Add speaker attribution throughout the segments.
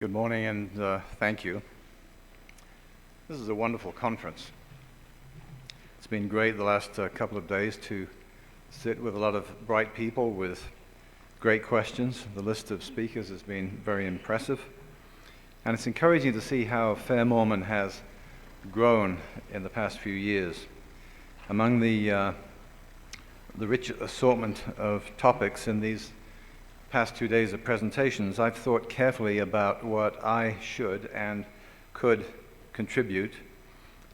Speaker 1: Good morning and thank you. This is a wonderful conference. It's been great the last couple of days to sit with a lot of bright people with great questions. The list of speakers has been very impressive. And it's encouraging to see how Fair Mormon has grown in the past few years. Among the rich assortment of topics in these past 2 days of presentations, I've thought carefully about what I should and could contribute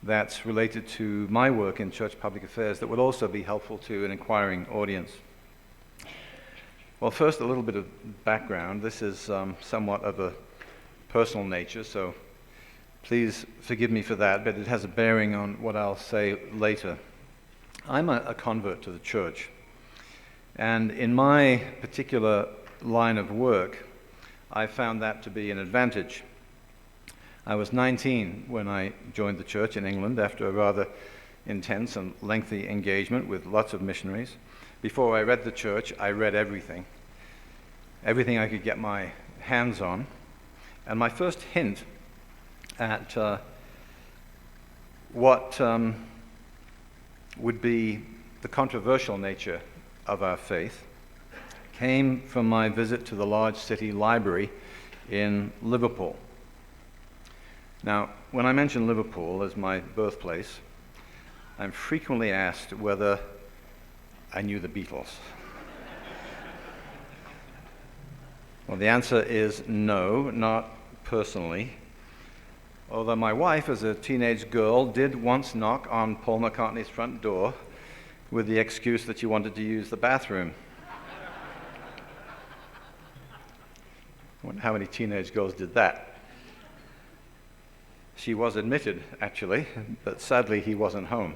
Speaker 1: that's related to my work in church public affairs that would also be helpful to an inquiring audience. Well, first, a little bit of background. This is somewhat of a personal nature, so please forgive me for that, but it has a bearing on what I'll say later. I'm a convert to the church, and in my particular line of work, I found that to be an advantage. I was 19 when I joined the church in England after a rather intense and lengthy engagement with lots of missionaries. Before I read the church, I read everything I could get my hands on. And my first hint at what would be the controversial nature of our faith came from my visit to the large city library in Liverpool. Now, when I mention Liverpool as my birthplace, I'm frequently asked whether I knew the Beatles. Well, the answer is no, not personally. Although my wife, as a teenage girl, did once knock on Paul McCartney's front door with the excuse that she wanted to use the bathroom. I wonder how many teenage girls did that. She was admitted, actually, but sadly he wasn't home.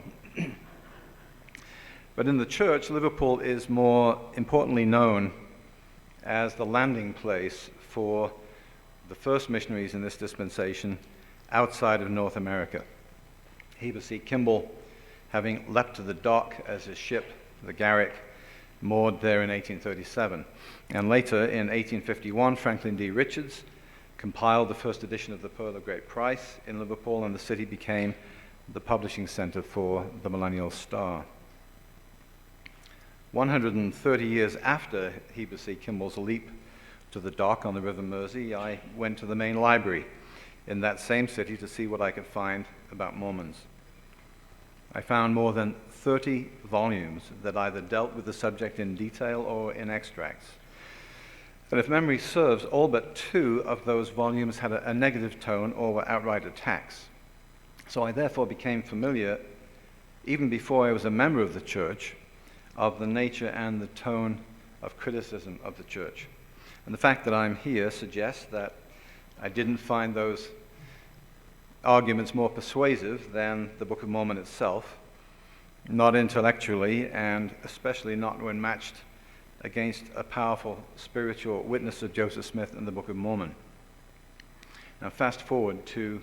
Speaker 1: But in the church, Liverpool is more importantly known as the landing place for the first missionaries in this dispensation outside of North America. Heber C. Kimball, having leapt to the dock as his ship, the Garrick, moored there in 1837. And later, in 1851, Franklin D. Richards compiled the first edition of the Pearl of Great Price in Liverpool, and the city became the publishing center for the Millennial Star. 130 years after Heber C. Kimball's leap to the dock on the River Mersey, I went to the main library in that same city to see what I could find about Mormons. I found more than 30 volumes that either dealt with the subject in detail or in extracts. And if memory serves, all but 2 of those volumes had a negative tone or were outright attacks. So I therefore became familiar, even before I was a member of the church, of the nature and the tone of criticism of the church. And the fact that I'm here suggests that I didn't find those arguments more persuasive than the Book of Mormon itself, not intellectually, and especially not when matched against a powerful spiritual witness of Joseph Smith in the Book of Mormon. Now fast forward to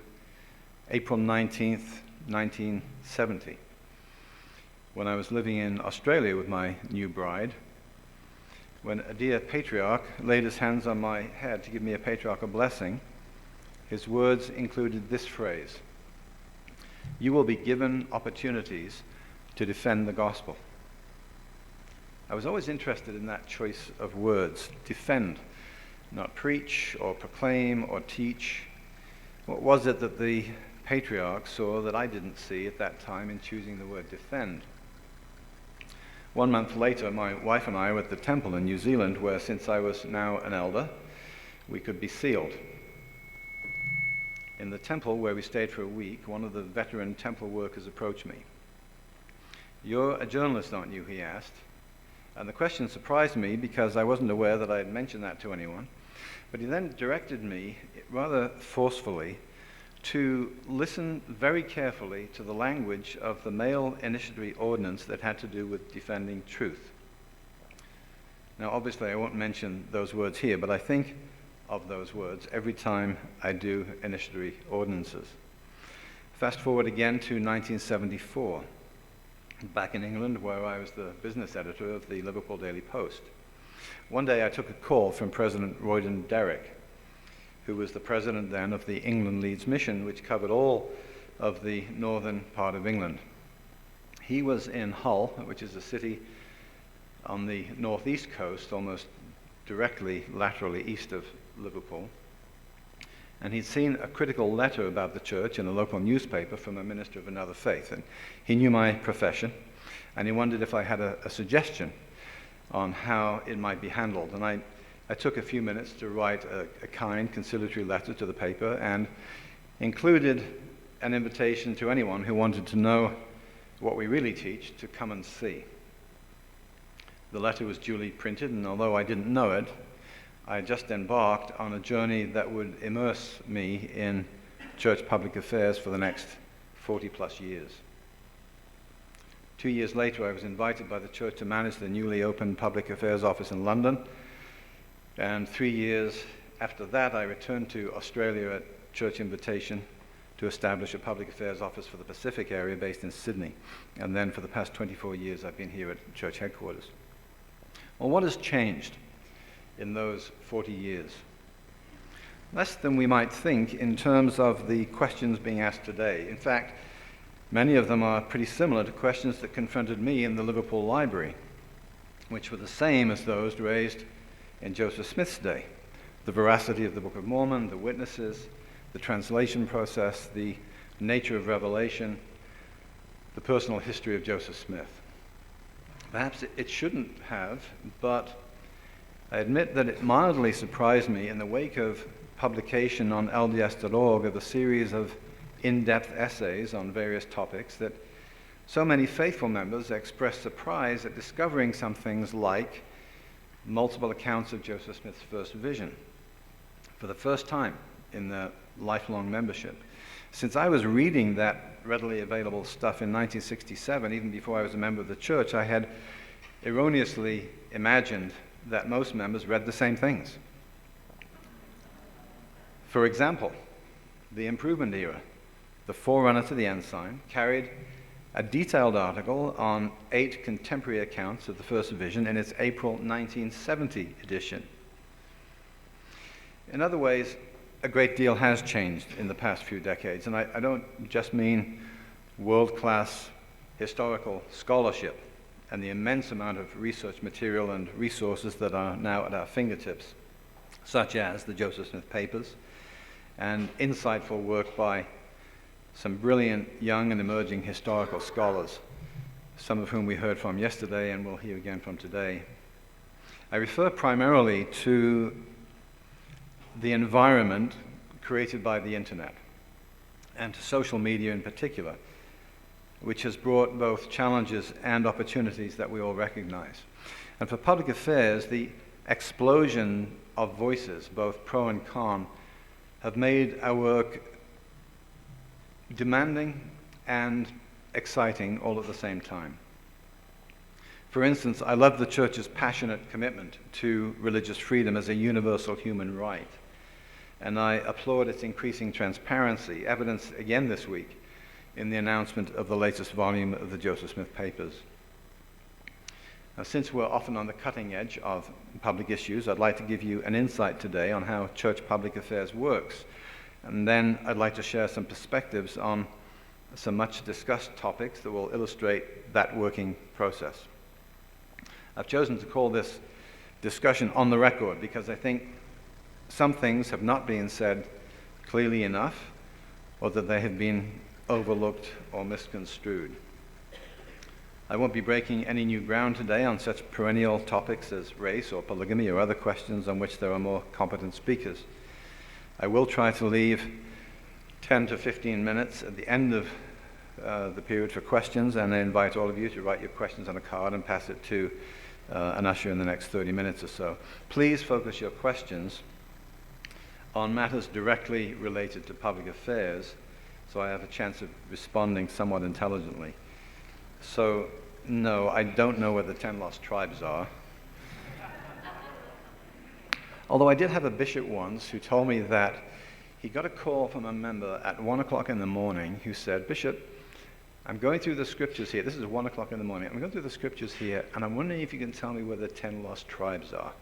Speaker 1: April 19th, 1970, when I was living in Australia with my new bride, when a dear patriarch laid his hands on my head to give me a patriarchal blessing. His words included this phrase: "You will be given opportunities to defend the gospel." I was always interested in that choice of words, defend, not preach or proclaim or teach. What was it that the patriarch saw that I didn't see at that time in choosing the word defend? 1 month later, my wife and I were at the temple in New Zealand, where, since I was now an elder, we could be sealed. In the temple where we stayed for a week, one of the veteran temple workers approached me. "You're a journalist, aren't you?" he asked. And the question surprised me because I wasn't aware that I had mentioned that to anyone. But he then directed me, rather forcefully, to listen very carefully to the language of the male initiatory ordinance that had to do with defending truth. Now, obviously, I won't mention those words here, but I think of those words every time I do initiatory ordinances. Fast forward again to 1974, back in England, where I was the business editor of the Liverpool Daily Post. One day I took a call from President Royden Derrick, who was the president then of the England Leeds Mission, which covered all of the northern part of England. He was in Hull, which is a city on the northeast coast, almost directly, laterally east of Liverpool. And he'd seen a critical letter about the church in a local newspaper from a minister of another faith. And he knew my profession, and he wondered if I had a suggestion on how it might be handled. And I took a few minutes to write a kind, conciliatory letter to the paper and included an invitation to anyone who wanted to know what we really teach to come and see. The letter was duly printed, and although I didn't know it, I just embarked on a journey that would immerse me in church public affairs for the next 40 plus years. 2 years later, I was invited by the church to manage the newly opened public affairs office in London. And 3 years after that, I returned to Australia at church invitation to establish a public affairs office for the Pacific area based in Sydney. And then for the past 24 years, I've been here at church headquarters. Well, what has changed in those 40 years? Less than we might think in terms of the questions being asked today. In fact, many of them are pretty similar to questions that confronted me in the Liverpool Library, which were the same as those raised in Joseph Smith's day. The veracity of the Book of Mormon, the witnesses, the translation process, the nature of revelation, the personal history of Joseph Smith. Perhaps it shouldn't have, but I admit that it mildly surprised me in the wake of publication on LDS.org of a series of in-depth essays on various topics that so many faithful members expressed surprise at discovering some things like multiple accounts of Joseph Smith's first vision for the first time in their lifelong membership. Since I was reading that readily available stuff in 1967, even before I was a member of the church, I had erroneously imagined that most members read the same things. For example, the Improvement Era, the forerunner to the Ensign, carried a detailed article on 8 contemporary accounts of the first vision in its April 1970 edition. In other ways, a great deal has changed in the past few decades, and I don't just mean world-class historical scholarship and the immense amount of research material and resources that are now at our fingertips, such as the Joseph Smith papers and insightful work by some brilliant young and emerging historical scholars, some of whom we heard from yesterday and we'll hear again from today. I refer primarily to the environment created by the internet and to social media in particular, which has brought both challenges and opportunities that we all recognize. And for public affairs, the explosion of voices, both pro and con, have made our work demanding and exciting all at the same time. For instance, I love the Church's passionate commitment to religious freedom as a universal human right, and I applaud its increasing transparency, evidenced again this week in the announcement of the latest volume of the Joseph Smith papers. Now, since we're often on the cutting edge of public issues, I'd like to give you an insight today on how church public affairs works. And then I'd like to share some perspectives on some much discussed topics that will illustrate that working process. I've chosen to call this discussion on the record because I think some things have not been said clearly enough, or that they have been overlooked or misconstrued. I won't be breaking any new ground today on such perennial topics as race or polygamy or other questions on which there are more competent speakers. I will try to leave 10 to 15 minutes at the end of the period for questions, and I invite all of you to write your questions on a card and pass it to an usher in the next 30 minutes or so. Please focus your questions on matters directly related to public affairs, so I have a chance of responding somewhat intelligently. So, no, I don't know where the 10 lost tribes are. Although I did have a bishop once who told me that he got a call from a member at 1 o'clock in the morning who said, "Bishop, I'm going through the scriptures here." This is 1 o'clock in the morning. "I'm going through the scriptures here, and I'm wondering if you can tell me where the 10 lost tribes are."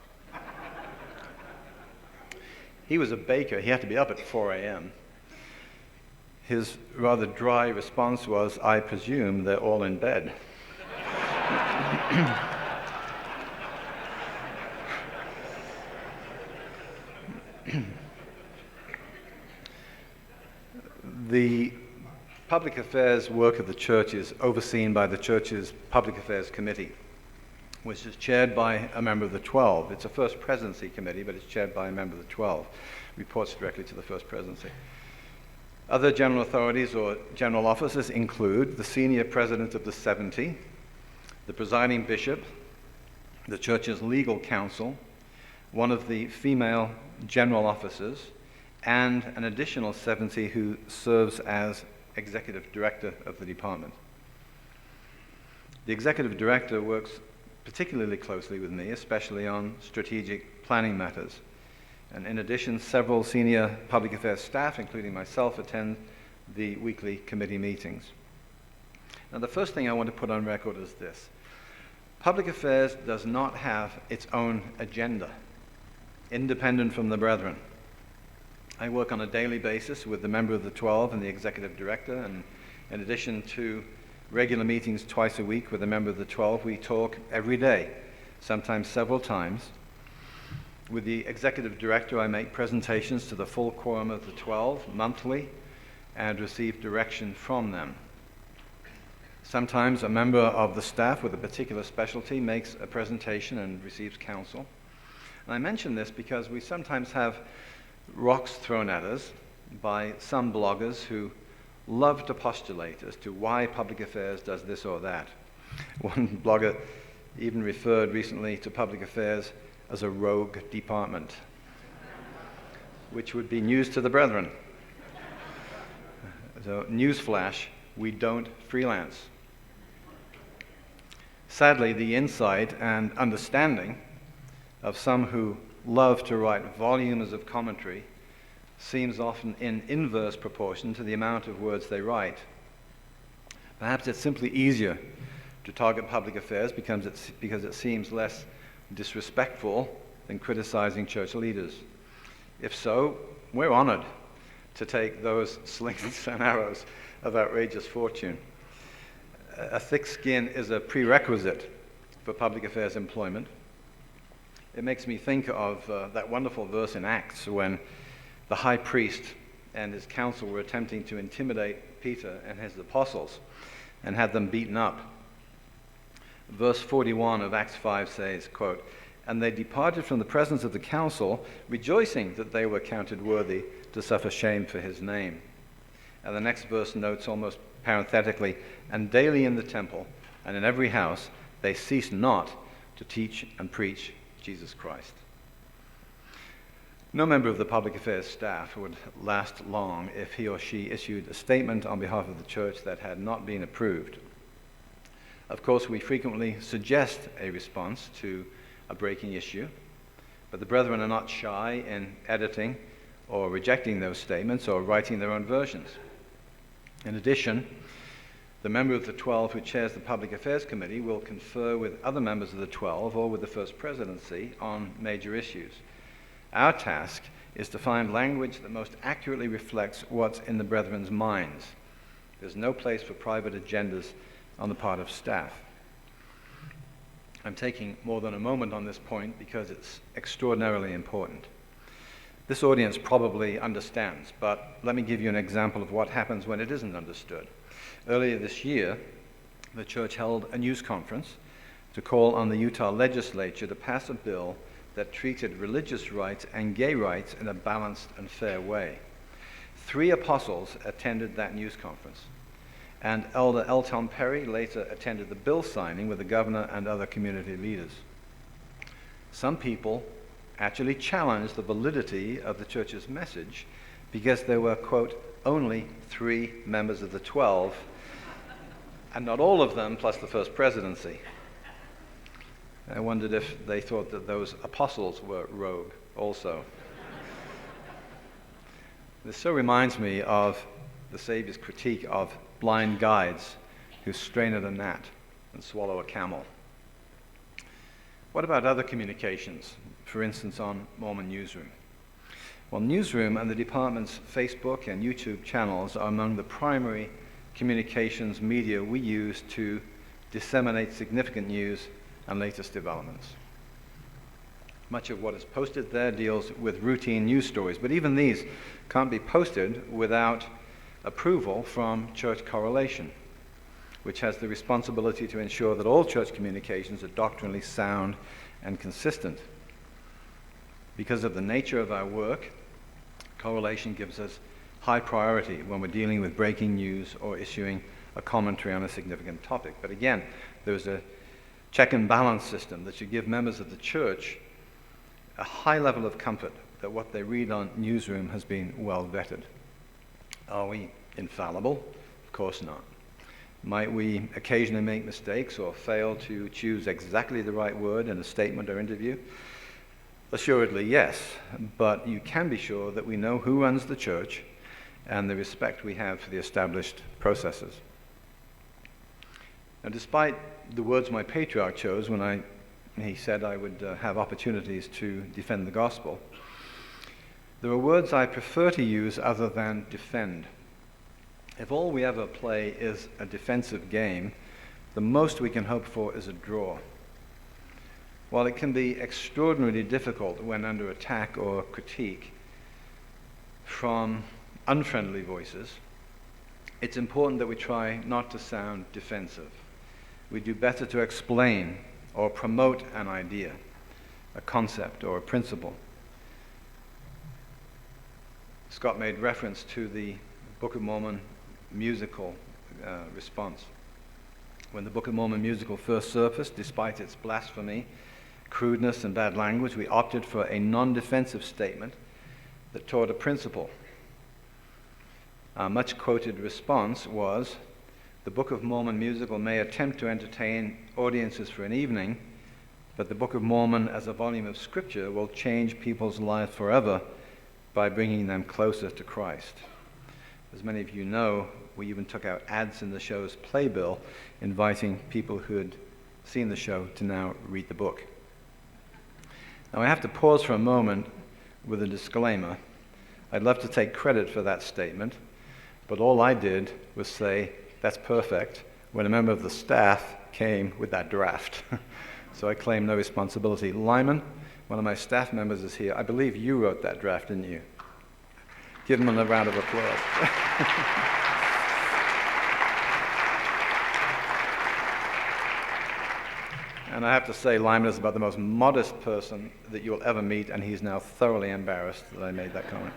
Speaker 1: He was a baker. He had to be up at 4 a.m. His rather dry response was, "I presume they're all in bed." The public affairs work of the church is overseen by the church's Public Affairs Committee, which is chaired by a member of the 12. It's a First Presidency committee, but it's chaired by a member of the 12. Reports directly to the First Presidency. Other general authorities or general officers include the senior president of the 70, the presiding bishop, the church's legal counsel, one of the female general officers, and an additional 70 who serves as executive director of the department. The executive director works particularly closely with me, especially on strategic planning matters. And in addition, several senior public affairs staff, including myself, attend the weekly committee meetings. Now, the first thing I want to put on record is this. Public affairs does not have its own agenda, independent from the brethren. I work on a daily basis with the member of the 12 and the executive director, and in addition to regular meetings twice a week with a member of the 12, we talk every day, sometimes several times. With the executive director, I make presentations to the full quorum of the 12 monthly and receive direction from them. Sometimes a member of the staff with a particular specialty makes a presentation and receives counsel. And I mention this because we sometimes have rocks thrown at us by some bloggers who love to postulate as to why public affairs does this or that. One blogger even referred recently to public affairs as a rogue department, which would be news to the brethren. So, newsflash, we don't freelance. Sadly, the insight and understanding of some who love to write volumes of commentary seems often in inverse proportion to the amount of words they write. Perhaps it's simply easier to target public affairs because it seems less disrespectful than criticizing church leaders. If so, we're honored to take those slings and arrows of outrageous fortune. A thick skin is a prerequisite for public affairs employment. It makes me think of that wonderful verse in Acts when the high priest and his council were attempting to intimidate Peter and his apostles and had them beaten up. Verse 41 of Acts 5 says, quote, "And they departed from the presence of the council, rejoicing that they were counted worthy to suffer shame for his name." And the next verse notes almost parenthetically, "And daily in the temple and in every house they ceased not to teach and preach Jesus Christ." No member of the public affairs staff would last long if he or she issued a statement on behalf of the church that had not been approved. Of course, we frequently suggest a response to a breaking issue, but the brethren are not shy in editing or rejecting those statements or writing their own versions. In addition, the member of the 12 who chairs the Public Affairs Committee will confer with other members of the 12 or with the First Presidency on major issues. Our task is to find language that most accurately reflects what's in the brethren's minds. There's no place for private agendas on the part of staff. I'm taking more than a moment on this point because it's extraordinarily important. This audience probably understands, but let me give you an example of what happens when it isn't understood. Earlier this year, the church held a news conference to call on the Utah legislature to pass a bill that treated religious rights and gay rights in a balanced and fair way. 3 apostles attended that news conference, and Elder L. Tom Perry later attended the bill signing with the governor and other community leaders. Some people actually challenged the validity of the church's message because there were, quote, only 3 members of the 12, and not all of them plus the First Presidency. I wondered if they thought that those apostles were rogue also. This so reminds me of the Savior's critique of blind guides who strain at a gnat and swallow a camel. What about other communications, for instance on Mormon Newsroom? Well, Newsroom and the department's Facebook and YouTube channels are among the primary communications media we use to disseminate significant news and latest developments. Much of what is posted there deals with routine news stories, but even these can't be posted without approval from Church Correlation, which has the responsibility to ensure that all church communications are doctrinally sound and consistent. Because of the nature of our work, Correlation gives us high priority when we're dealing with breaking news or issuing a commentary on a significant topic. But again, there's a check and balance system that should give members of the church a high level of comfort that what they read on Newsroom has been well vetted. Are we infallible? Of course not. Might we occasionally make mistakes or fail to choose exactly the right word in a statement or interview? Assuredly, yes, but you can be sure that we know who runs the church and the respect we have for the established processes. Now, despite the words my patriarch chose when he said I would have opportunities to defend the gospel, there are words I prefer to use other than defend. If all we ever play is a defensive game, the most we can hope for is a draw. While it can be extraordinarily difficult when under attack or critique from unfriendly voices, it's important that we try not to sound defensive. We do better to explain or promote an idea, a concept, or a principle. Scott made reference to the Book of Mormon musical response. When the Book of Mormon musical first surfaced, despite its blasphemy, crudeness, and bad language, we opted for a non-defensive statement that taught a principle. Our much-quoted response was, "The Book of Mormon musical may attempt to entertain audiences for an evening, but the Book of Mormon as a volume of scripture will change people's lives forever by bringing them closer to Christ." As many of you know, we even took out ads in the show's playbill inviting people who had seen the show to now read the book. Now I have to pause for a moment with a disclaimer. I'd love to take credit for that statement, but all I did was say, "That's perfect," when a member of the staff came with that draft. So I claim no responsibility. Lyman, one of my staff members, is here. I believe you wrote that draft, didn't you? Give him a round of applause. And I have to say, Lyman is about the most modest person that you'll ever meet, and he's now thoroughly embarrassed that I made that comment.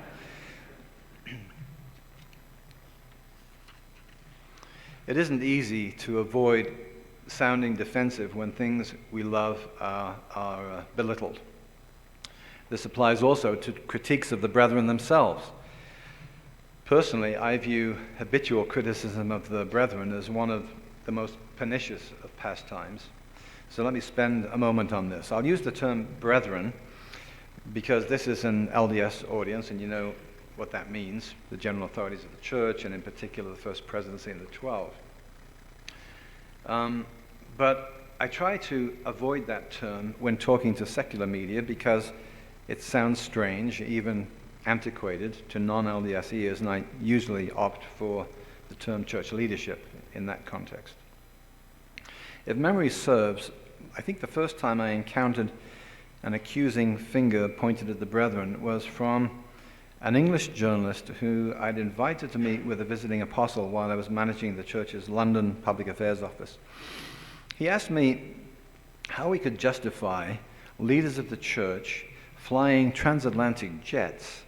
Speaker 1: It isn't easy to avoid sounding defensive when things we love are belittled. This applies also to critiques of the brethren themselves. Personally, I view habitual criticism of the brethren as one of the most pernicious of pastimes. So let me spend a moment on this. I'll use the term brethren because this is an LDS audience, and you know what that means, the general authorities of the church, and in particular the First Presidency and the 12. But I try to avoid that term when talking to secular media because it sounds strange, even antiquated to non-LDS ears, and I usually opt for the term church leadership in that context. If memory serves, I think the first time I encountered an accusing finger pointed at the brethren was from an English journalist who I'd invited to meet with a visiting apostle while I was managing the church's London Public Affairs office. He asked me how we could justify leaders of the church flying transatlantic jets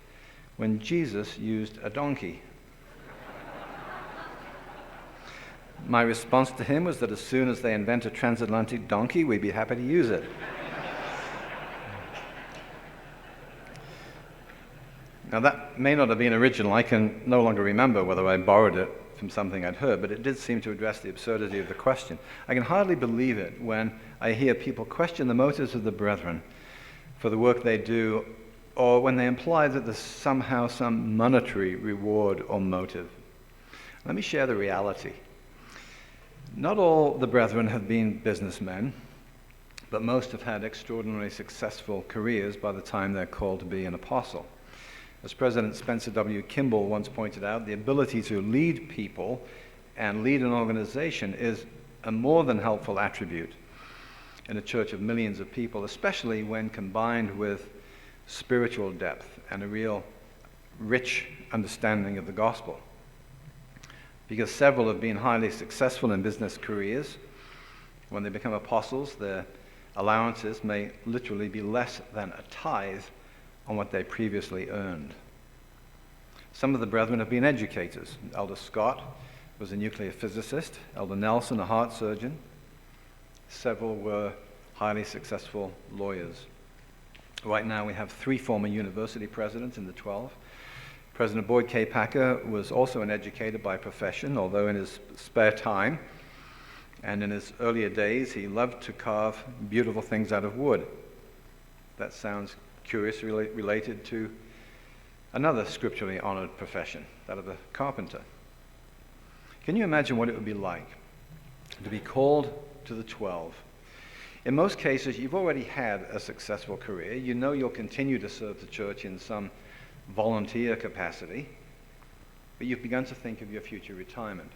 Speaker 1: when Jesus used a donkey. My response to him was that as soon as they invent a transatlantic donkey, we'd be happy to use it. Now that may not have been original. I can no longer remember whether I borrowed it from something I'd heard, but it did seem to address the absurdity of the question. I can hardly believe it when I hear people question the motives of the brethren for the work they do, or when they imply that there's somehow some monetary reward or motive. Let me share the reality. Not all the brethren have been businessmen, but most have had extraordinarily successful careers by the time they're called to be an apostle. As President Spencer W. Kimball once pointed out, the ability to lead people and lead an organization is a more than helpful attribute in a church of millions of people, especially when combined with spiritual depth and a real rich understanding of the gospel. Because several have been highly successful in business careers, when they become apostles, their allowances may literally be less than a tithe on what they previously earned. Some of the brethren have been educators. Elder Scott was a nuclear physicist, Elder Nelson a heart surgeon. Several were highly successful lawyers. Right now we have 3 former university presidents in the 12. President Boyd K. Packer was also an educator by profession, although in his spare time and in his earlier days he loved to carve beautiful things out of wood. That sounds curiously related to another scripturally honored profession, that of the carpenter. Can you imagine what it would be like to be called to the 12? In most cases, you've already had a successful career. You know you'll continue to serve the church in some volunteer capacity, but you've begun to think of your future retirement.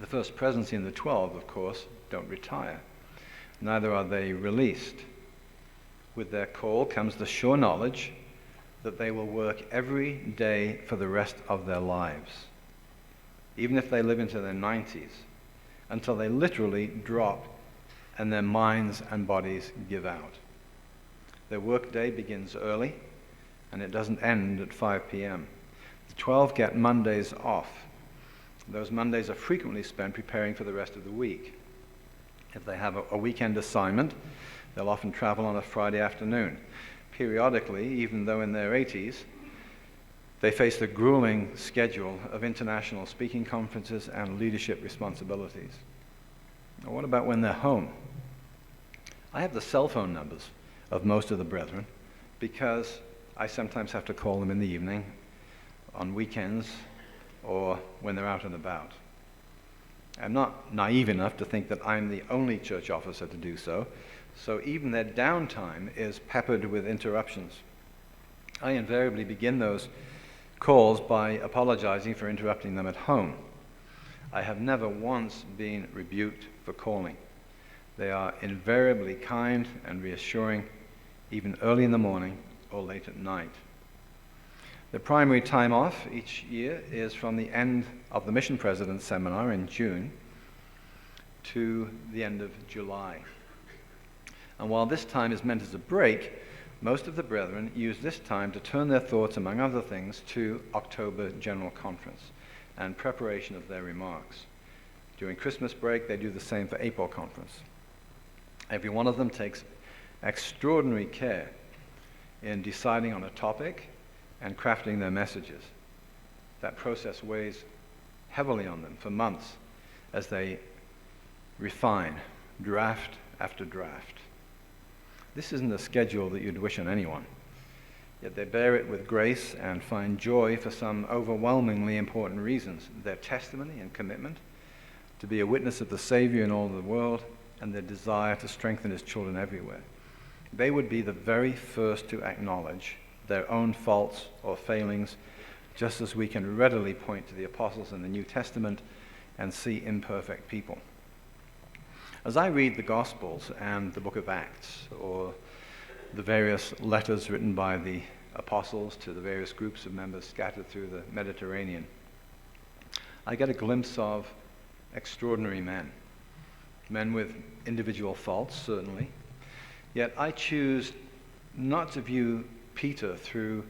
Speaker 1: The first presidency in the 12, of course, don't retire. Neither are they released. With their call comes the sure knowledge that they will work every day for the rest of their lives, even if they live into their 90s, until they literally drop and their minds and bodies give out. Their work day begins early, and it doesn't end at 5 p.m. The 12 get Mondays off. Those Mondays are frequently spent preparing for the rest of the week. If they have a weekend assignment, they'll often travel on a Friday afternoon. Periodically, even though in their 80s, they face the grueling schedule of international speaking conferences and leadership responsibilities. Now, what about when they're home? I have the cell phone numbers of most of the brethren because I sometimes have to call them in the evening, on weekends, or when they're out and about. I'm not naive enough to think that I'm the only church officer to do so, so even their downtime is peppered with interruptions. I invariably begin those calls by apologizing for interrupting them at home. I have never once been rebuked for calling. They are invariably kind and reassuring, even early in the morning or late at night. The primary time off each year is from the end of the Mission President's Seminar in June to the end of July. And while this time is meant as a break, most of the brethren use this time to turn their thoughts, among other things, to October General Conference and preparation of their remarks. During Christmas break, they do the same for April Conference. Every one of them takes extraordinary care in deciding on a topic and crafting their messages. That process weighs heavily on them for months as they refine draft after draft. This isn't a schedule that you'd wish on anyone, yet they bear it with grace and find joy for some overwhelmingly important reasons: their testimony and commitment to be a witness of the Savior in all the world, and their desire to strengthen His children everywhere. They would be the very first to acknowledge their own faults or failings, just as we can readily point to the apostles in the New Testament and see imperfect people. As I read the Gospels and the book of Acts, or the various letters written by the apostles to the various groups of members scattered through the Mediterranean, I get a glimpse of extraordinary men with individual faults, certainly. Yet I choose not to view Peter through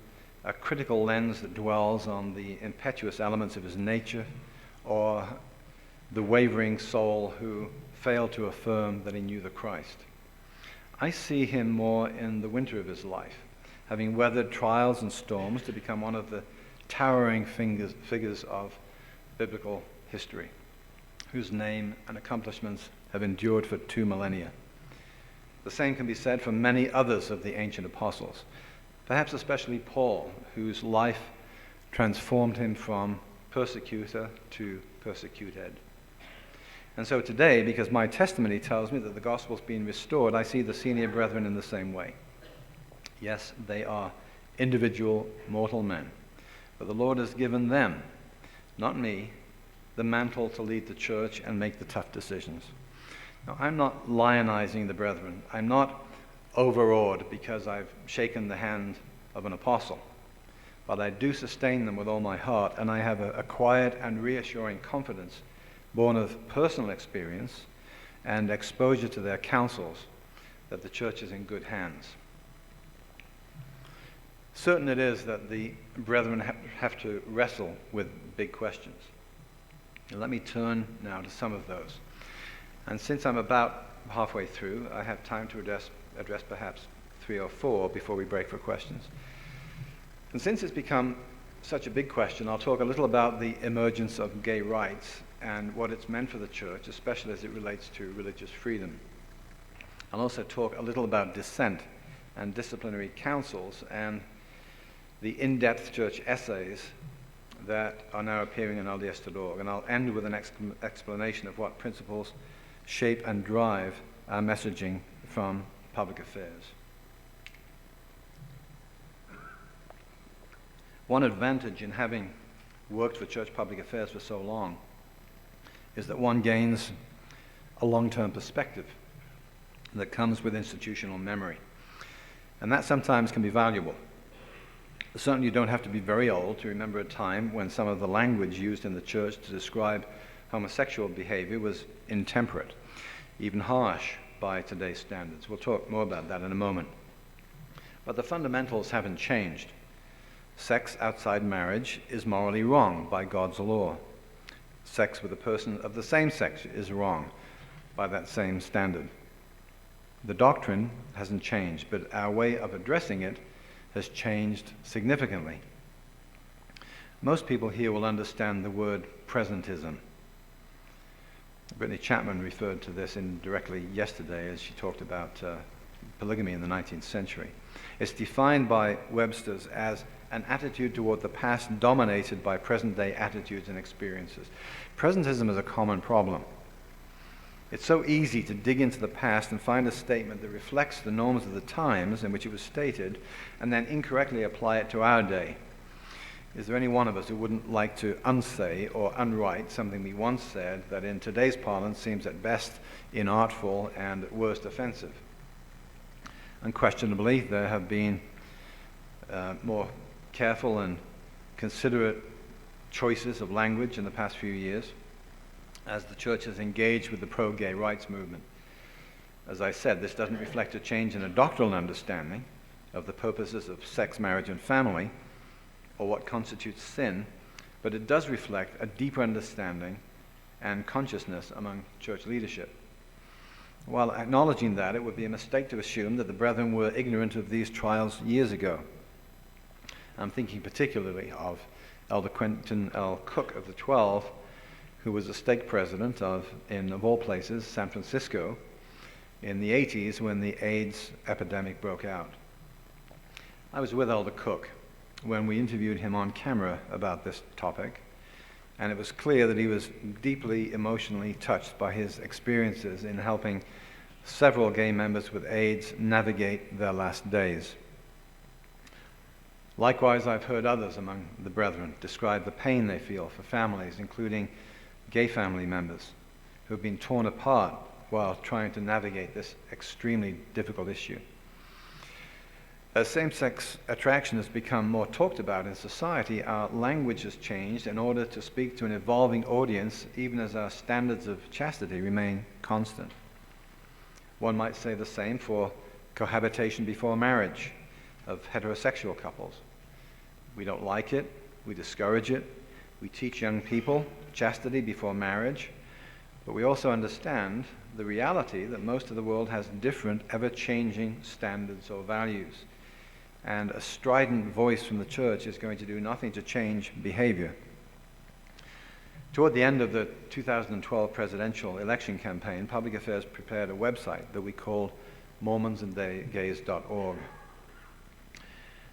Speaker 1: a critical lens that dwells on the impetuous elements of his nature or the wavering soul who failed to affirm that he knew the Christ. I see him more in the winter of his life, having weathered trials and storms to become one of the towering figures of biblical history, whose name and accomplishments have endured for 2 millennia. The same can be said for many others of the ancient apostles, perhaps especially Paul, whose life transformed him from persecutor to persecuted. And so today, because my testimony tells me that the gospel's been restored, I see the senior brethren in the same way. Yes, they are individual mortal men. But the Lord has given them, not me, the mantle to lead the church and make the tough decisions. Now, I'm not lionizing the brethren. I'm not overawed because I've shaken the hand of an apostle. But I do sustain them with all my heart, and I have a quiet and reassuring confidence born of personal experience and exposure to their counsels that the church is in good hands. Certain it is that the brethren have to wrestle with big questions. And let me turn now to some of those. And since I'm about halfway through, I have time to address perhaps 3 or 4 before we break for questions. And since it's become such a big question, I'll talk a little about the emergence of gay rights and what it's meant for the church, especially as it relates to religious freedom. I'll also talk a little about dissent and disciplinary councils and the in-depth church essays that are now appearing in LDS.org. And I'll end with an explanation of what principles shape and drive our messaging from public affairs. One advantage in having worked for church public affairs for so long is that one gains a long-term perspective that comes with institutional memory. And that sometimes can be valuable. Certainly you don't have to be very old to remember a time when some of the language used in the church to describe homosexual behavior was intemperate, even harsh by today's standards. We'll talk more about that in a moment. But the fundamentals haven't changed. Sex outside marriage is morally wrong by God's law. Sex with a person of the same sex is wrong by that same standard. The doctrine hasn't changed, but our way of addressing it has changed significantly. Most people here will understand the word presentism. Brittany Chapman referred to this indirectly yesterday as she talked about polygamy in the 19th century. It's defined by Webster's as an attitude toward the past dominated by present-day attitudes and experiences. Presentism is a common problem. It's so easy to dig into the past and find a statement that reflects the norms of the times in which it was stated and then incorrectly apply it to our day. Is there any one of us who wouldn't like to unsay or unwrite something we once said that in today's parlance seems at best inartful and at worst offensive? Unquestionably, there have been more careful and considerate choices of language in the past few years as the church has engaged with the pro-gay rights movement. As I said, this doesn't reflect a change in a doctrinal understanding of the purposes of sex, marriage, and family, or what constitutes sin, but it does reflect a deeper understanding and consciousness among church leadership. While acknowledging that, it would be a mistake to assume that the brethren were ignorant of these trials years ago. I'm thinking particularly of Elder Quentin L. Cook of the 12, who was a stake president of all places, San Francisco, in the 80s when the AIDS epidemic broke out. I was with Elder Cook when we interviewed him on camera about this topic, and it was clear that he was deeply emotionally touched by his experiences in helping several gay members with AIDS navigate their last days. Likewise, I've heard others among the brethren describe the pain they feel for families, including gay family members who have been torn apart while trying to navigate this extremely difficult issue. As same-sex attraction has become more talked about in society, our language has changed in order to speak to an evolving audience, even as our standards of chastity remain constant. One might say the same for cohabitation before marriage of heterosexual couples. We don't like it, we discourage it, we teach young people chastity before marriage, but we also understand the reality that most of the world has different, ever-changing standards or values. And a strident voice from the church is going to do nothing to change behavior. Toward the end of the 2012 presidential election campaign, Public Affairs prepared a website that we called mormonsandgays.org.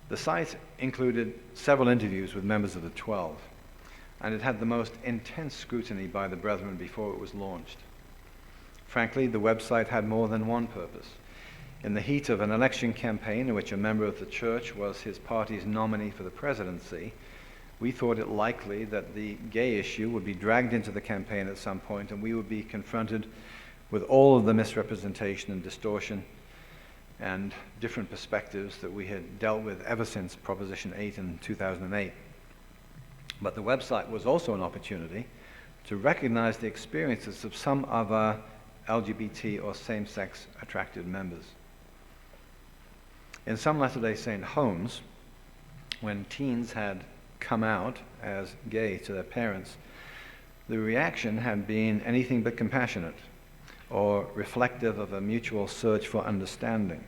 Speaker 1: The site included several interviews with members of the 12, and it had the most intense scrutiny by the brethren before it was launched. Frankly, the website had more than one purpose. In the heat of an election campaign in which a member of the church was his party's nominee for the presidency, we thought it likely that the gay issue would be dragged into the campaign at some point, and we would be confronted with all of the misrepresentation and distortion and different perspectives that we had dealt with ever since Proposition 8 in 2008. But the website was also an opportunity to recognize the experiences of some of our LGBT or same-sex attracted members. In some Latter-day Saint homes, when teens had come out as gay to their parents, the reaction had been anything but compassionate or reflective of a mutual search for understanding.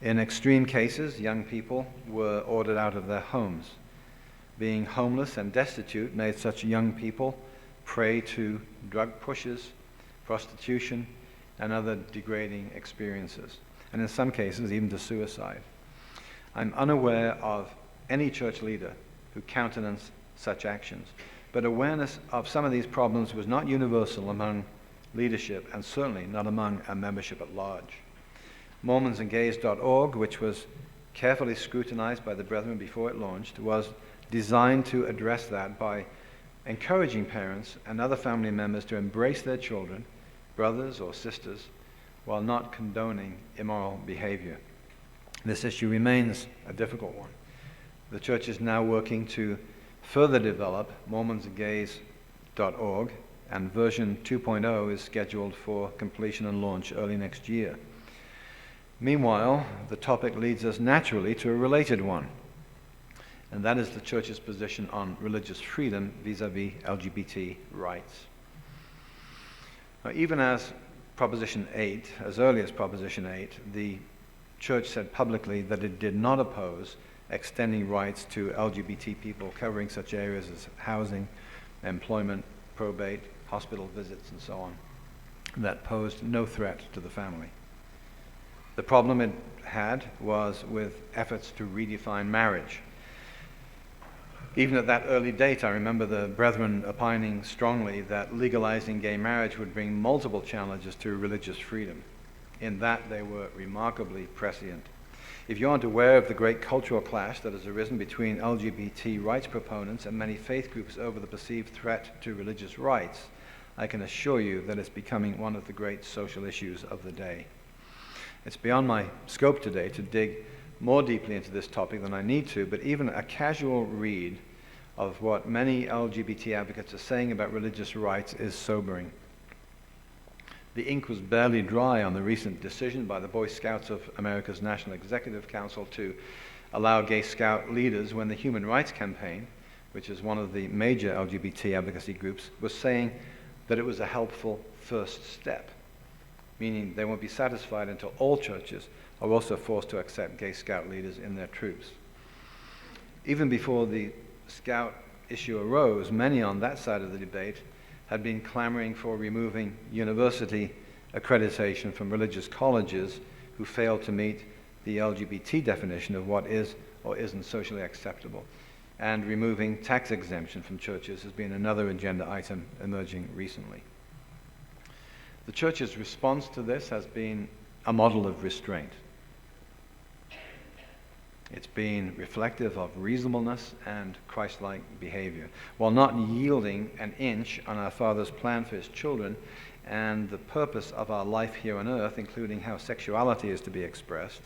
Speaker 1: In extreme cases, young people were ordered out of their homes. Being homeless and destitute made such young people prey to drug pushes, prostitution, and other degrading experiences, and in some cases even to suicide. I'm unaware of any church leader who countenanced such actions, but awareness of some of these problems was not universal among leadership and certainly not among our membership at large. MormonsandGays.org, which was carefully scrutinized by the brethren before it launched, was designed to address that by encouraging parents and other family members to embrace their children, brothers or sisters, while not condoning immoral behavior. This issue remains a difficult one. The church is now working to further develop MormonsandGays.org, and version 2.0 is scheduled for completion and launch early next year. Meanwhile, the topic leads us naturally to a related one, and that is the church's position on religious freedom vis-a-vis LGBT rights. Now, even as Proposition 8, as early as Proposition 8, the church said publicly that it did not oppose extending rights to LGBT people, covering such areas as housing, employment, probate, hospital visits, and so on, that posed no threat to the family. The problem it had was with efforts to redefine marriage. Even at that early date, I remember the brethren opining strongly that legalizing gay marriage would bring multiple challenges to religious freedom. In that, they were remarkably prescient. If you aren't aware of the great cultural clash that has arisen between LGBT rights proponents and many faith groups over the perceived threat to religious rights, I can assure you that it's becoming one of the great social issues of the day. It's beyond my scope today to dig more deeply into this topic than I need to, but even a casual read of what many LGBT advocates are saying about religious rights is sobering. The ink was barely dry on the recent decision by the Boy Scouts of America's National Executive Council to allow gay scout leaders when the Human Rights Campaign, which is one of the major LGBT advocacy groups, was saying that it was a helpful first step, meaning they won't be satisfied until all churches are also forced to accept gay scout leaders in their troops. Even before the scout issue arose, many on that side of the debate had been clamoring for removing university accreditation from religious colleges who failed to meet the LGBT definition of what is or isn't socially acceptable. And removing tax exemption from churches has been another agenda item emerging recently. The church's response to this has been a model of restraint. It's been reflective of reasonableness and Christ-like behavior, while not yielding an inch on our Father's plan for His children and the purpose of our life here on earth, including how sexuality is to be expressed.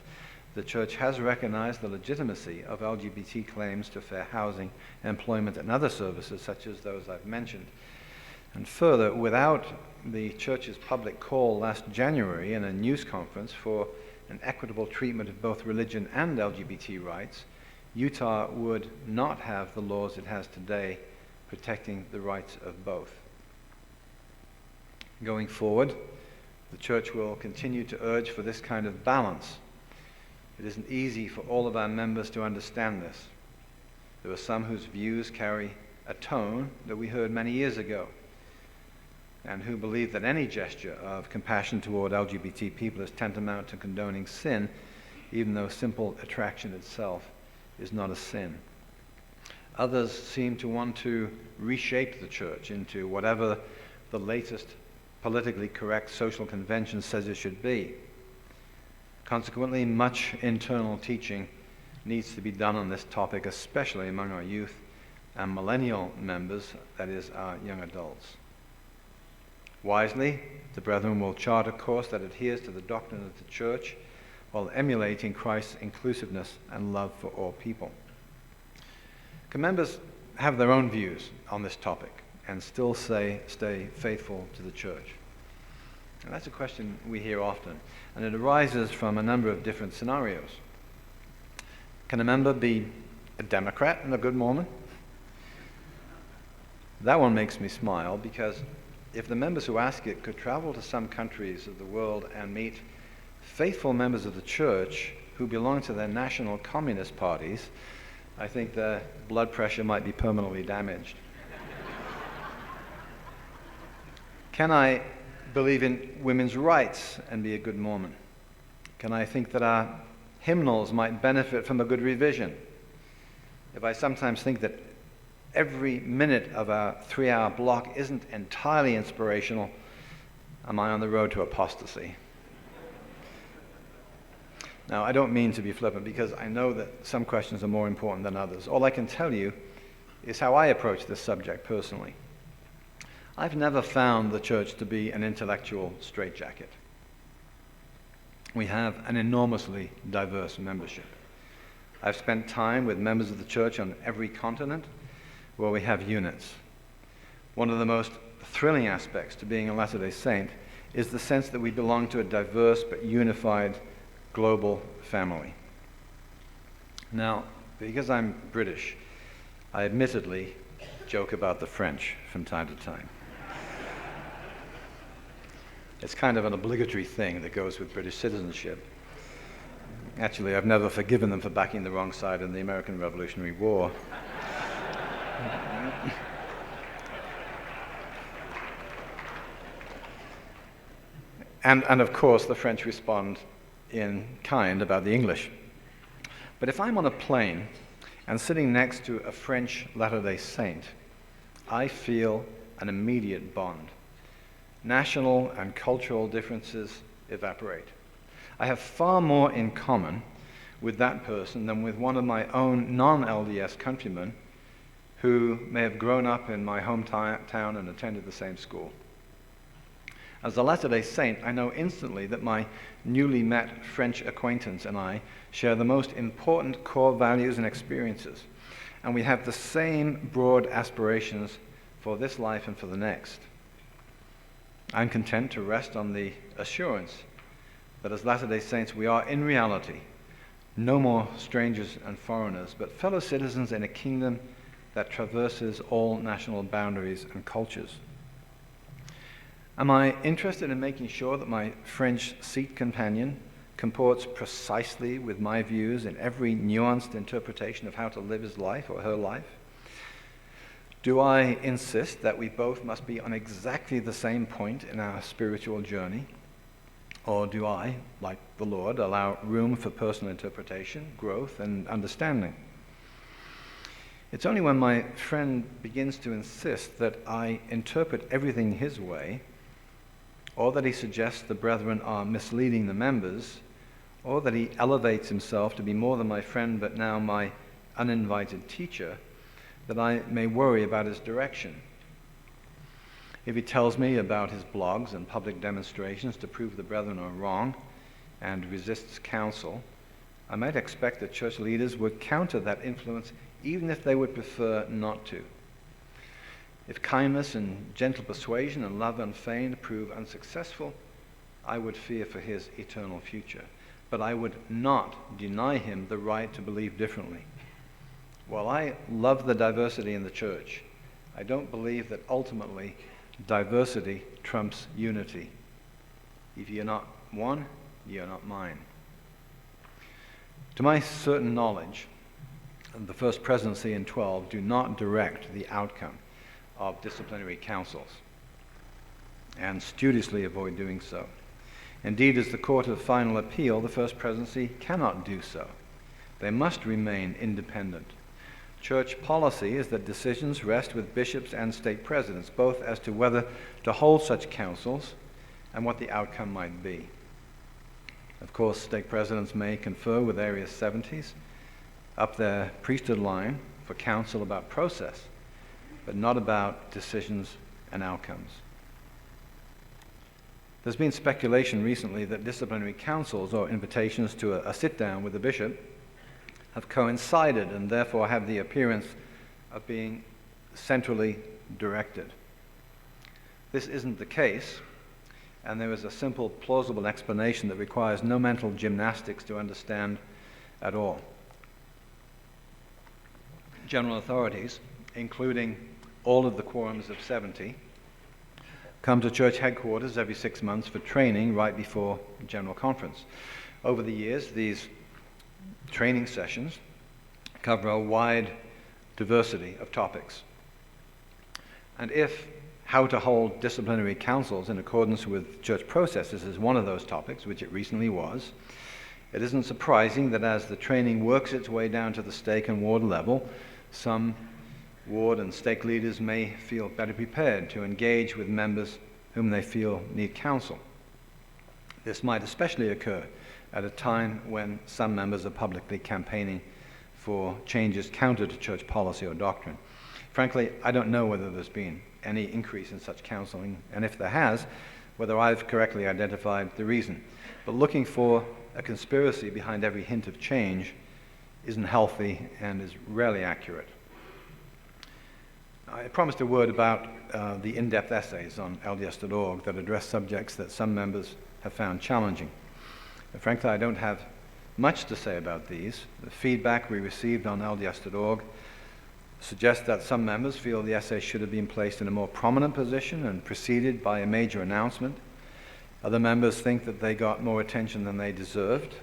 Speaker 1: The church has recognized the legitimacy of LGBT claims to fair housing, employment, and other services such as those I've mentioned. And further, without the church's public call last January in a news conference for an equitable treatment of both religion and LGBT rights, Utah would not have the laws it has today protecting the rights of both. Going forward, the church will continue to urge for this kind of balance. It isn't easy for all of our members to understand this. There are some whose views carry a tone that we heard many years ago, and who believe that any gesture of compassion toward LGBT people is tantamount to condoning sin, even though simple attraction itself is not a sin. Others seem to want to reshape the church into whatever the latest politically correct social convention says it should be. Consequently, much internal teaching needs to be done on this topic, especially among our youth and millennial members, that is, our young adults. Wisely, the brethren will chart a course that adheres to the doctrine of the church while emulating Christ's inclusiveness and love for all people. Can members have their own views on this topic and still stay faithful to the church? And that's a question we hear often, and it arises from a number of different scenarios. Can a member be a Democrat and a good Mormon? That one makes me smile, because if the members who ask it could travel to some countries of the world and meet faithful members of the church who belong to their national communist parties, I think their blood pressure might be permanently damaged. Can I believe in women's rights and be a good Mormon? Can I think that our hymnals might benefit from a good revision? If I sometimes think that every minute of our 3-hour block isn't entirely inspirational, am I on the road to apostasy? Now, I don't mean to be flippant, because I know that some questions are more important than others. All I can tell you is how I approach this subject personally. I've never found the church to be an intellectual straitjacket. We have an enormously diverse membership. I've spent time with members of the church on every continent where we have units. One of the most thrilling aspects to being a Latter-day Saint is the sense that we belong to a diverse but unified global family. Now, because I'm British, I admittedly joke about the French from time to time. It's kind of an obligatory thing that goes with British citizenship. Actually, I've never forgiven them for backing the wrong side in the American Revolutionary War. And of course, the French respond in kind about the English. But if I'm on a plane and sitting next to a French Latter-day Saint, I feel an immediate bond. National and cultural differences evaporate. I have far more in common with that person than with one of my own non-LDS countrymen who may have grown up in my hometown and attended the same school. As a Latter-day Saint, I know instantly that my newly met French acquaintance and I share the most important core values and experiences, and we have the same broad aspirations for this life and for the next. I'm content to rest on the assurance that as Latter-day Saints we are in reality no more strangers and foreigners, but fellow citizens in a kingdom that traverses all national boundaries and cultures. Am I interested in making sure that my French seat companion comports precisely with my views in every nuanced interpretation of how to live his life or her life? Do I insist that we both must be on exactly the same point in our spiritual journey? Or do I, like the Lord, allow room for personal interpretation, growth, and understanding? It's only when my friend begins to insist that I interpret everything his way, or that he suggests the brethren are misleading the members, or that he elevates himself to be more than my friend but now my uninvited teacher, that I may worry about his direction. If he tells me about his blogs and public demonstrations to prove the brethren are wrong and resists counsel, I might expect that church leaders would counter that influence even if they would prefer not to. If kindness and gentle persuasion and love unfeigned prove unsuccessful, I would fear for his eternal future. But I would not deny him the right to believe differently. While I love the diversity in the church, I don't believe that ultimately diversity trumps unity. If you're not one, you're not mine. To my certain knowledge, the First Presidency and 12 do not direct the outcome of disciplinary councils, and studiously avoid doing so. Indeed, as the court of final appeal, the First Presidency cannot do so. They must remain independent. Church policy is that decisions rest with bishops and stake presidents, both as to whether to hold such councils and what the outcome might be. Of course, stake presidents may confer with area 70s up their priesthood line for counsel about process, but not about decisions and outcomes. There's been speculation recently that disciplinary councils or invitations to a sit-down with the bishop have coincided and therefore have the appearance of being centrally directed. This isn't the case, and there is a simple, plausible explanation that requires no mental gymnastics to understand at all. General authorities, including all of the quorums of 70, come to church headquarters every 6 months for training right before General Conference. Over the years, these training sessions cover a wide diversity of topics. And if how to hold disciplinary councils in accordance with church processes is one of those topics, which it recently was, it isn't surprising that as the training works its way down to the stake and ward level, some ward and stake leaders may feel better prepared to engage with members whom they feel need counsel. This might especially occur at a time when some members are publicly campaigning for changes counter to church policy or doctrine. Frankly, I don't know whether there's been any increase in such counseling, and if there has, whether I've correctly identified the reason. But looking for a conspiracy behind every hint of change isn't healthy and is rarely accurate. I promised a word about the in-depth essays on LDS.org that address subjects that some members have found challenging. But frankly, I don't have much to say about these. The feedback we received on LDS.org suggests that some members feel the essay should have been placed in a more prominent position and preceded by a major announcement. Other members think that they got more attention than they deserved.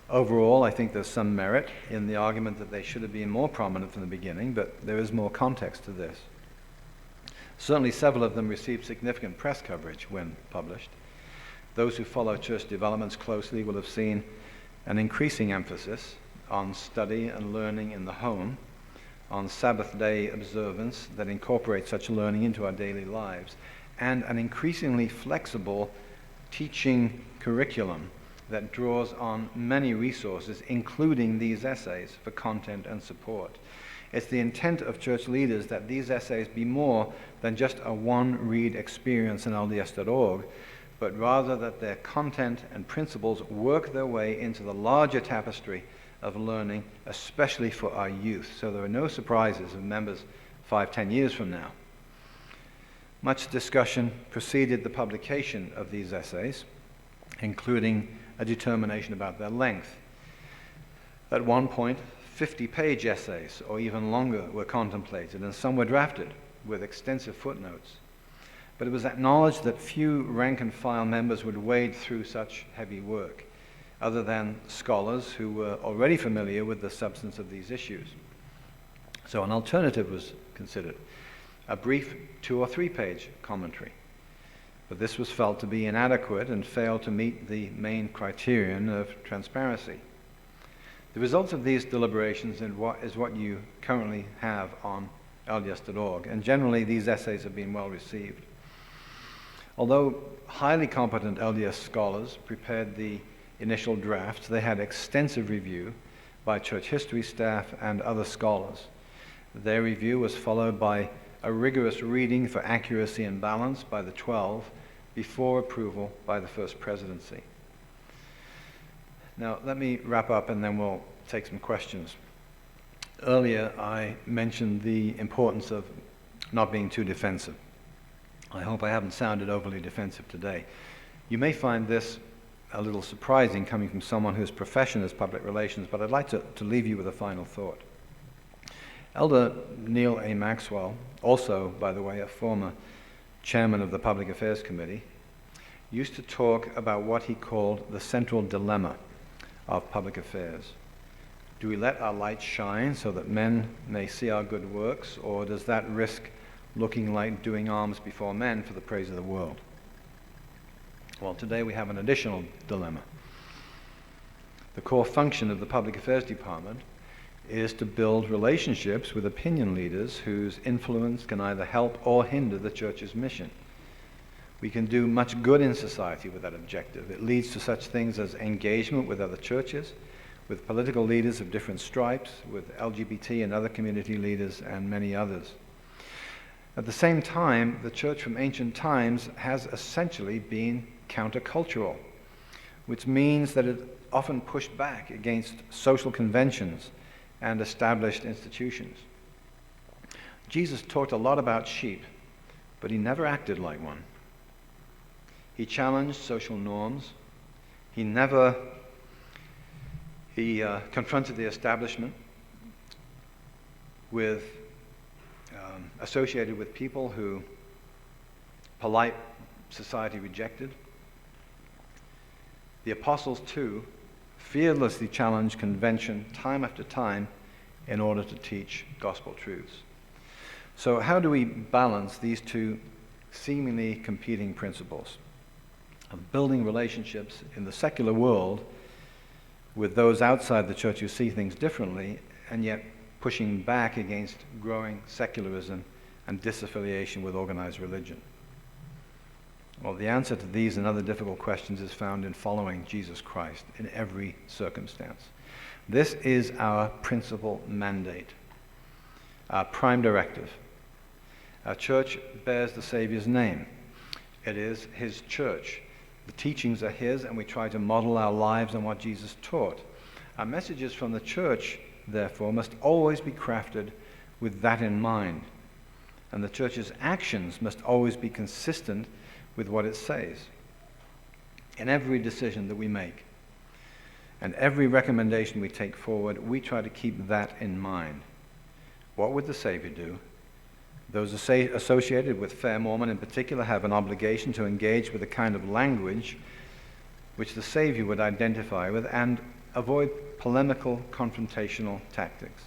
Speaker 1: Overall, I think there's some merit in the argument that they should have been more prominent from the beginning, but there is more context to this. Certainly several of them received significant press coverage when published. Those who follow church developments closely will have seen an increasing emphasis on study and learning in the home, on Sabbath day observance that incorporates such learning into our daily lives, and an increasingly flexible teaching curriculum that draws on many resources, including these essays, for content and support. It's the intent of church leaders that these essays be more than just a one-read experience in LDS.org, but rather that their content and principles work their way into the larger tapestry of learning, especially for our youth, so there are no surprises of members 5-10 years from now. Much discussion preceded the publication of these essays, including a determination about their length. At one point, 50-page essays, or even longer, were contemplated, and some were drafted with extensive footnotes. But it was acknowledged that few rank-and-file members would wade through such heavy work, other than scholars who were already familiar with the substance of these issues. So an alternative was considered, a brief 2- or 3-page commentary. But this was felt to be inadequate and failed to meet the main criterion of transparency. The results of these deliberations is what you currently have on LDS.org, and generally these essays have been well received. Although highly competent LDS scholars prepared the initial drafts, they had extensive review by church history staff and other scholars. Their review was followed by a rigorous reading for accuracy and balance by the 12 before approval by the First Presidency. Now, let me wrap up and then we'll take some questions. Earlier, I mentioned the importance of not being too defensive. I hope I haven't sounded overly defensive today. You may find this a little surprising coming from someone whose profession is public relations, but I'd like to leave you with a final thought. Elder Neil A. Maxwell, also, by the way, a former chairman of the Public Affairs Committee, used to talk about what he called the central dilemma of public affairs. Do we let our light shine so that men may see our good works, or does that risk looking like doing alms before men for the praise of the world? Well, today we have an additional dilemma. The core function of the Public Affairs Department is to build relationships with opinion leaders whose influence can either help or hinder the church's mission. We can do much good in society with that objective. It leads to such things as engagement with other churches, with political leaders of different stripes, with LGBT and other community leaders, and many others. At the same time, the church from ancient times has essentially been countercultural, which means that it often pushed back against social conventions and established institutions. Jesus talked a lot about sheep, but he never acted like one. He challenged social norms. He confronted the establishment with associated with people who polite society rejected. The apostles, too, fearlessly challenged convention time after time in order to teach gospel truths. So how do we balance these two seemingly competing principles of building relationships in the secular world with those outside the church who see things differently, and yet pushing back against growing secularism and disaffiliation with organized religion? Well, the answer to these and other difficult questions is found in following Jesus Christ in every circumstance. This is our principal mandate, our prime directive. Our church bears the Savior's name. It is his church. The teachings are his, and we try to model our lives on what Jesus taught. Our messages from the church, therefore, must always be crafted with that in mind. And the church's actions must always be consistent with what it says in every decision that we make. And every recommendation we take forward, we try to keep that in mind. What would the Savior do? Those associated with Fair Mormon in particular have an obligation to engage with the kind of language which the Savior would identify with and avoid polemical, confrontational tactics.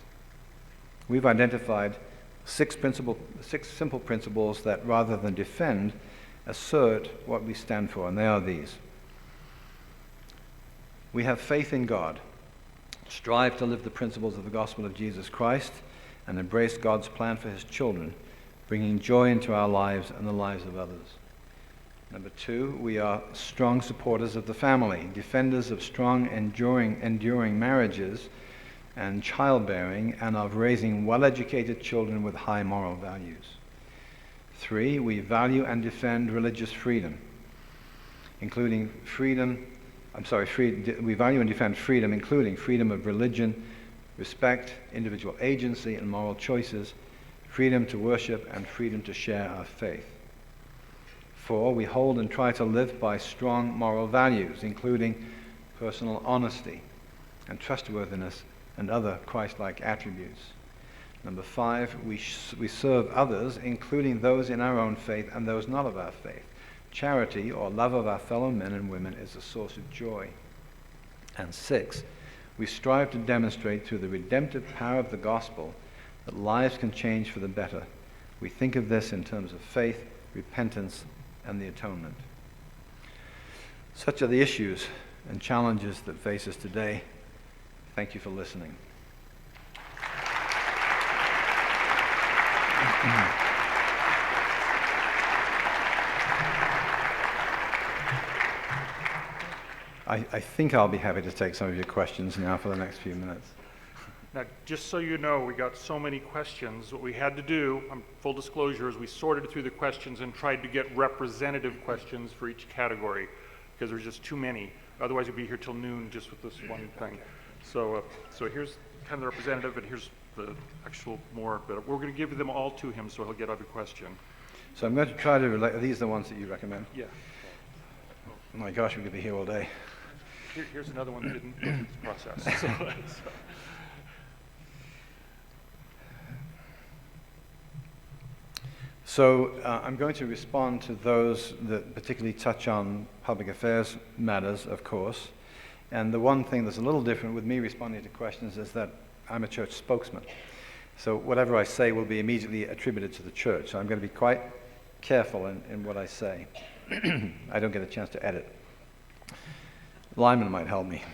Speaker 1: We've identified six simple principles that, rather than defend, assert what we stand for, and they are these. We have faith in God, strive to live the principles of the gospel of Jesus Christ, and embrace God's plan for his children, bringing joy into our lives and the lives of others. Number two, we are strong supporters of the family, defenders of strong, enduring marriages and childbearing, and of raising well-educated children with high moral values. Three, we value and defend religious freedom, including we value and defend freedom, including freedom of religion, respect, individual agency and moral choices, freedom to worship, and freedom to share our faith. Four, we hold and try to live by strong moral values, including personal honesty and trustworthiness and other Christ-like attributes. Number five, we serve others, including those in our own faith and those not of our faith. Charity, or love of our fellow men and women, is a source of joy. And six, we strive to demonstrate through the redemptive power of the gospel that lives can change for the better. We think of this in terms of faith, repentance, and the atonement. Such are the issues and challenges that face us today. Thank you for listening. I think I'll be happy to take some of your questions now for the next few minutes.
Speaker 2: Now, just so you know, we got so many questions. What we had to do, full disclosure, is we sorted through the questions and tried to get representative questions for each category, because there's just too many. Otherwise, we'd be here till noon just with this one thing. So here's kind of the representative, and here's the actual more, but we're going to give them all to him so he'll get every question.
Speaker 1: So I'm going to try to relate. Are these the ones that you recommend?
Speaker 2: Yeah.
Speaker 1: Oh my gosh, we could be here all day.
Speaker 2: Here's another one that didn't go through this process.
Speaker 1: So I'm going to respond to those that particularly touch on public affairs matters, of course. And the one thing that's a little different with me responding to questions is that I'm a church spokesman. So whatever I say will be immediately attributed to the church. So I'm going to be quite careful in what I say. I don't get a chance to edit. Lyman might help me.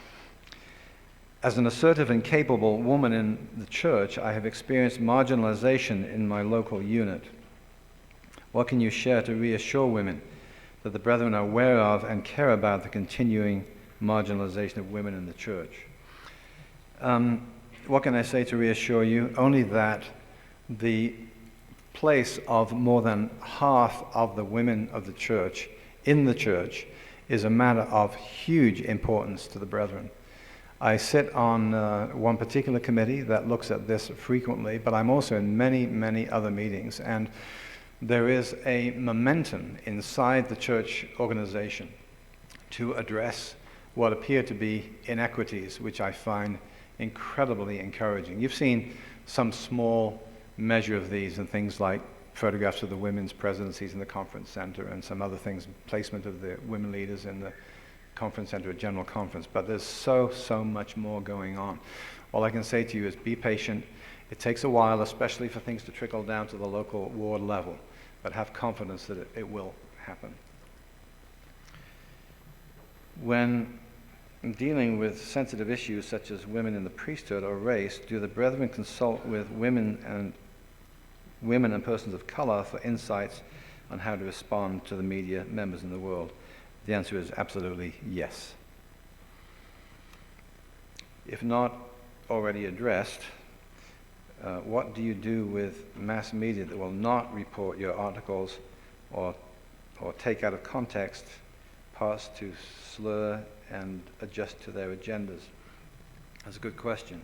Speaker 1: As an assertive and capable woman in the church, I have experienced marginalization in my local unit. What can you share to reassure women that the brethren are aware of and care about the continuing marginalization of women in the church. What can I say to reassure you? Only that the place of more than half of the women of the church in the church is a matter of huge importance to the brethren. I sit on one particular committee that looks at this frequently, but I'm also in many, many other meetings, and there is a momentum inside the church organization to address what appear to be inequities, which I find incredibly encouraging. You've seen some small measure of these in things like photographs of the women's presidencies in the conference center and some other things, placement of the women leaders in the conference center at general conference, but there's so much more going on. All I can say to you is be patient. It takes a while, especially for things to trickle down to the local ward level, but have confidence that it will happen. When dealing with sensitive issues such as women in the priesthood or race, do the brethren consult with women and persons of color for insights on how to respond to the media members in the world? The answer is absolutely yes. If not already addressed, what do you do with mass media that will not report your articles or take out of context parts to slur and adjust to their agendas? That's a good question.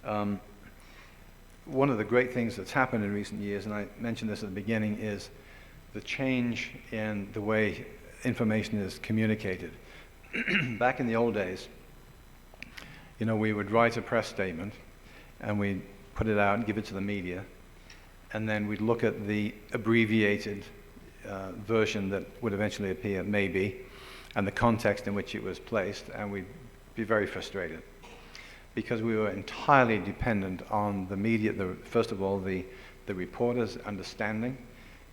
Speaker 1: One of the great things that's happened in recent years, and I mentioned this at the beginning, is the change in the way information is communicated. Back in the old days, we would write a press statement and we'd put it out and give it to the media, and then we'd look at the abbreviated version that would eventually appear, maybe, and the context in which it was placed, and we'd be very frustrated because we were entirely dependent on the media, first of all, the reporter's understanding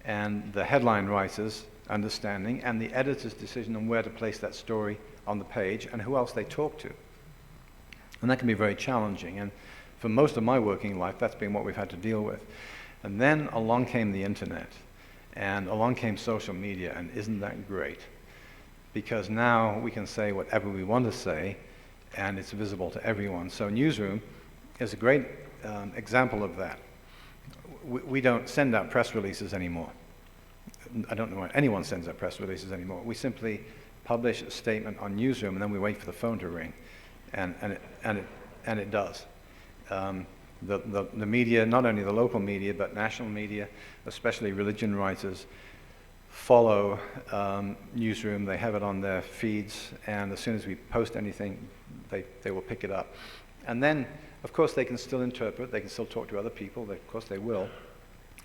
Speaker 1: and the headline writer's understanding and the editor's decision on where to place that story on the page and who else they talk to. And that can be very challenging, and for most of my working life, that's been what we've had to deal with. And then along came the internet, and along came social media, and isn't that great? Because now we can say whatever we want to say, and it's visible to everyone. So Newsroom is a great example of that. We don't send out press releases anymore. I don't know why anyone sends out press releases anymore. We simply publish a statement on Newsroom, and then we wait for the phone to ring, and it does. The media, not only the local media, but national media, especially religion writers, follow Newsroom. They have it on their feeds, and as soon as we post anything, they will pick it up. And then, of course, they can still interpret, they can still talk to other people, of course they will,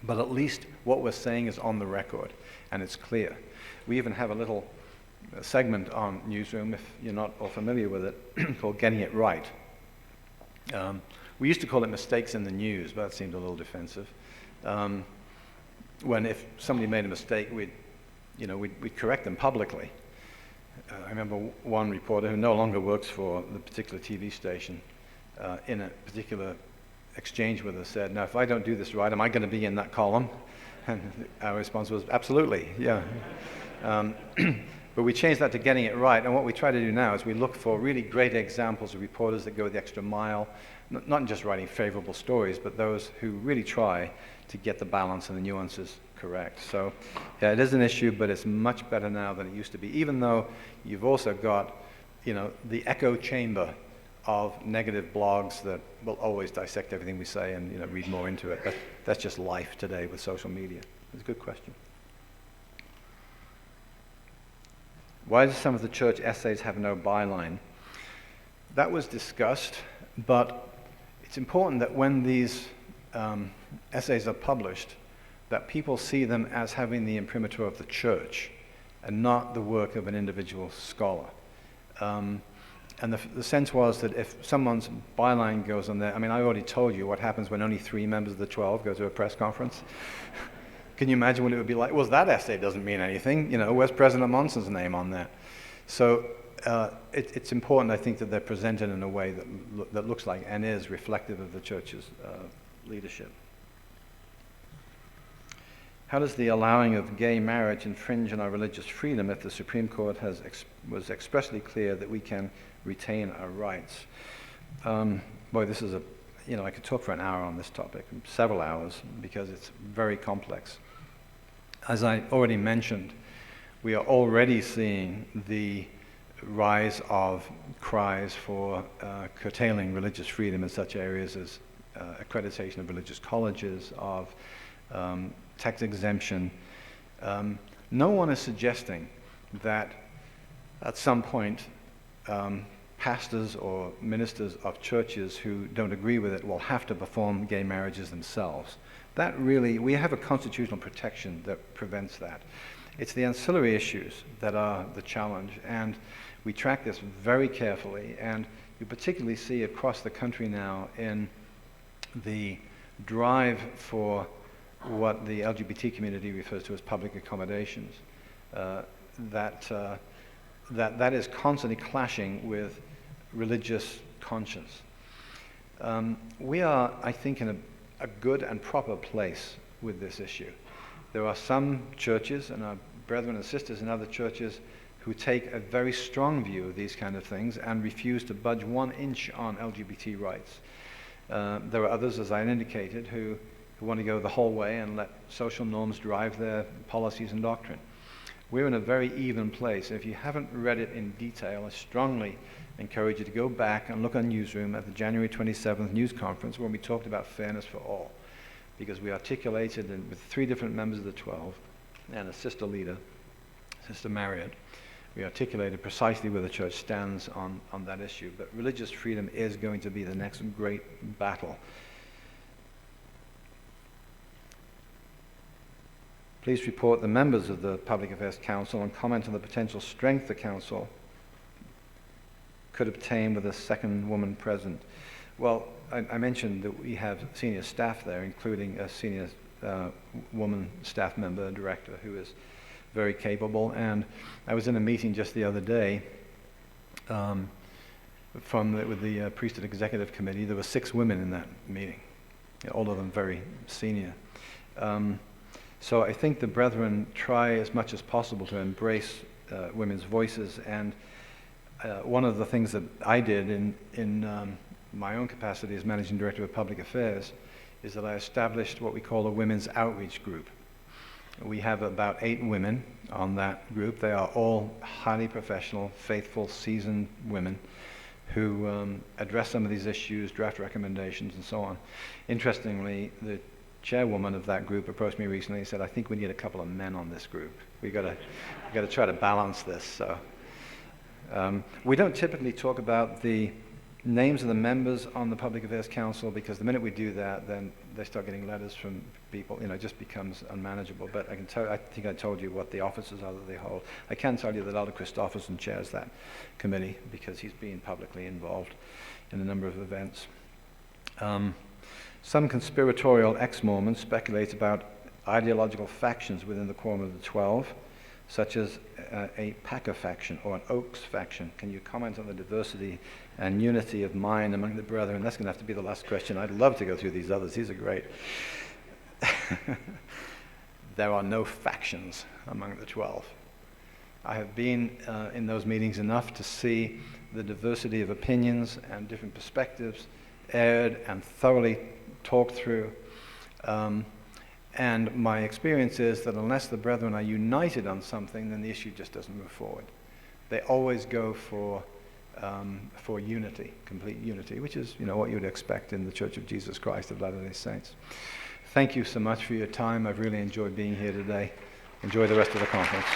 Speaker 1: but at least what we're saying is on the record, and it's clear. We even have a little segment on Newsroom, if you're not all familiar with it, called Getting It Right. We used to call it Mistakes in the News, but that seemed a little defensive. When if somebody made a mistake, we'd correct them publicly. I remember one reporter who no longer works for the particular TV station, in a particular exchange with us said, "Now, if I don't do this right, am I going to be in that column?" And our response was, "Absolutely, yeah." But we changed that to Getting It Right, and what we try to do now is we look for really great examples of reporters that go the extra mile, not just writing favorable stories, but those who really try to get the balance and the nuances correct. So yeah, it is an issue, but it's much better now than it used to be, even though you've also got, the echo chamber of negative blogs that will always dissect everything we say and, read more into it. That's just life today with social media. It's a good question. Why do some of the church essays have no byline? That was discussed, but it's important that when these essays are published, that people see them as having the imprimatur of the church and not the work of an individual scholar. And the sense was that if someone's byline goes on there, I already told you what happens when only 3 members of the 12 go to a press conference. Can you imagine what it would be like? Well, that essay doesn't mean anything. Where's President Monson's name on that? So it's important, I think, that they're presented in a way that looks like and is reflective of the church's leadership. How does the allowing of gay marriage infringe on our religious freedom if the Supreme Court was expressly clear that we can retain our rights? Boy, this is I could talk for an hour on this topic, several hours, because it's very complex. As I already mentioned, we are already seeing the rise of cries for curtailing religious freedom in such areas as accreditation of religious colleges, of tax exemption. No one is suggesting that at some point pastors or ministers of churches who don't agree with it will have to perform gay marriages themselves. We have a constitutional protection that prevents that. It's the ancillary issues that are the challenge, and we track this very carefully, and you particularly see across the country now in the drive for what the LGBT community refers to as public accommodations, that is constantly clashing with religious conscience. We are, I think, in a good and proper place with this issue. There are some churches, and our brethren and sisters in other churches, who take a very strong view of these kind of things and refuse to budge 1 inch on LGBT rights. There are others, as I indicated, who want to go the whole way and let social norms drive their policies and doctrine. We're in a very even place. If you haven't read it in detail, I strongly encourage you to go back and look on Newsroom at the January 27th news conference when we talked about fairness for all, because we articulated with 3 different members of the 12 and a sister leader, Sister Marriott, we articulated precisely where the church stands on that issue. But religious freedom is going to be the next great battle. Please report the members of the Public Affairs Council and comment on the potential strength the Council could obtain with a second woman present. Well, I mentioned that we have senior staff there, including a senior woman staff member and director who is very capable. And I was in a meeting just the other day with the Priesthood Executive Committee. There were 6 women in that meeting, all of them very senior. So I think the brethren try as much as possible to embrace women's voices. And one of the things that I did in my own capacity as Managing Director of Public Affairs is that I established what we call a women's outreach group. We have about 8 women on that group. They are all highly professional, faithful, seasoned women who address some of these issues, draft recommendations, and so on. Interestingly, the chairwoman of that group approached me recently and said, "I think we need a couple of men on this group. We got to try to balance this." So we don't typically talk about the names of the members on the Public Affairs Council, because the minute we do that, then they start getting letters from people. It just becomes unmanageable. But I think I told you what the offices are that they hold. I can tell you that Elder Christofferson chairs that committee because he's been publicly involved in a number of events. Some conspiratorial ex-Mormons speculate about ideological factions within the Quorum of the 12, such as a Packer faction or an Oaks faction. Can you comment on the diversity and unity of mind among the brethren? That's going to have to be the last question. I'd love to go through these others. These are great. There are no factions among the 12. I have been in those meetings enough to see the diversity of opinions and different perspectives aired and thoroughly talked through. And my experience is that unless the brethren are united on something, then the issue just doesn't move forward. They always go for unity, complete unity, which is what you would expect in the Church of Jesus Christ of Latter-day Saints. Thank you so much for your time. I've really enjoyed being here today. Enjoy the rest of the conference.